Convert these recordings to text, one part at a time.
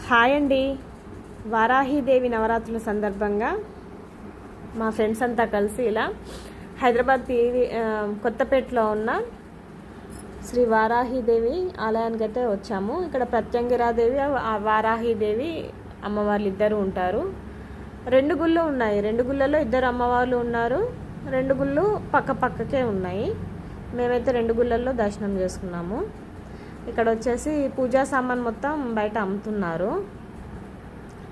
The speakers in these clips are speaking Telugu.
హాయ్ అండి. వారాహీదేవి నవరాత్రుల సందర్భంగా మా ఫ్రెండ్స్ అంతా కలిసి ఇలా హైదరాబాద్ కొత్తపేటలో ఉన్న శ్రీ వారాహీదేవి ఆలయానికి అయితే వచ్చాము. ఇక్కడ ప్రత్యంగిరాదేవి వారాహీదేవి అమ్మవార్లు ఇద్దరు ఉంటారు. 2 గుళ్ళు ఉన్నాయి. 2 గుళ్ళలో 2 అమ్మవార్లు ఉన్నారు. 2 గుళ్ళు పక్కకే ఉన్నాయి. మేమైతే 2 గుళ్ళల్లో దర్శనం చేసుకున్నాము. ఇక్కడ వచ్చేసి పూజా సామాన్ మొత్తం బయట అమ్ముతున్నారు.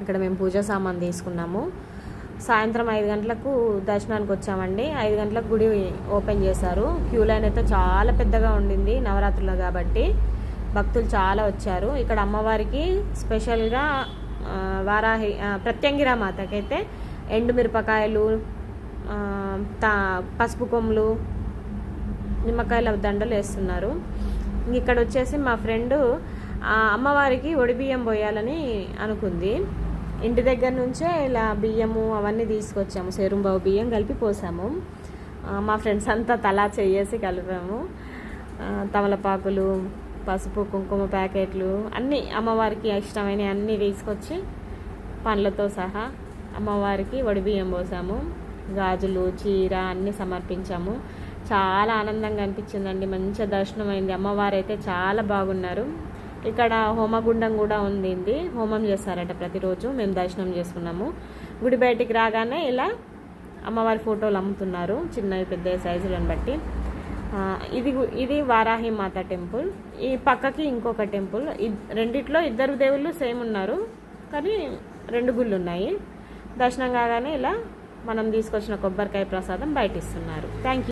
ఇక్కడ మేము పూజా సామాన్ తీసుకున్నాము. సాయంత్రం 5 గంటలకు దర్శనానికి వచ్చామండి. 5 గంటలకు గుడి ఓపెన్ చేశారు. క్యూ లైన్ అయితే చాలా పెద్దగా ఉండింది. నవరాత్రులు కాబట్టి భక్తులు చాలా వచ్చారు. ఇక్కడ అమ్మవారికి స్పెషల్గా ప్రత్యంగిరా మాతకైతే ఎండు మిరపకాయలు, పసుపు కొమ్ములు, నిమ్మకాయల దండలు వేస్తున్నారు. ఇక్కడ వచ్చేసి మా ఫ్రెండు అమ్మవారికి ఒడిబియ్యం పోయాలని అనుకుంది. ఇంటి దగ్గర నుంచే ఇలా బియ్యము అవన్నీ తీసుకొచ్చాము. సేరుంబావు బియ్యం కలిపి పోసాము. మా ఫ్రెండ్స్ అంతా తలా చేసి కలిపాము. తమలపాకులు, పసుపు కుంకుమ ప్యాకెట్లు అన్నీ అమ్మవారికి ఇష్టమైన అన్నీ తీసుకొచ్చి పండ్లతో సహా అమ్మవారికి ఒడిబియ్యం పోసాము. గాజులు, చీర అన్నీ సమర్పించాము. చాలా ఆనందంగా అనిపించిందండి. మంచిగా దర్శనం అయింది. అమ్మవారు అయితే చాలా బాగున్నారు. ఇక్కడ హోమగుండం కూడా ఉంది. హోమం చేస్తారట ప్రతిరోజు. మేము దర్శనం చేసుకున్నాము. గుడి బయటికి రాగానే ఇలా అమ్మవారి ఫోటోలు అమ్ముతున్నారు, చిన్నవి పెద్ద సైజులను బట్టి. ఇది వారాహి మాత టెంపుల్. ఈ పక్కకి ఇంకొక టెంపుల్. రెండిట్లో 2 దేవుళ్ళు సేమ్ ఉన్నారు, కానీ 2 గుళ్ళు ఉన్నాయి. దర్శనం కాగానే ఇలా మనం తీసుకొచ్చిన కొబ్బరికాయ ప్రసాదం బయట ఇస్తున్నారు. Thank you.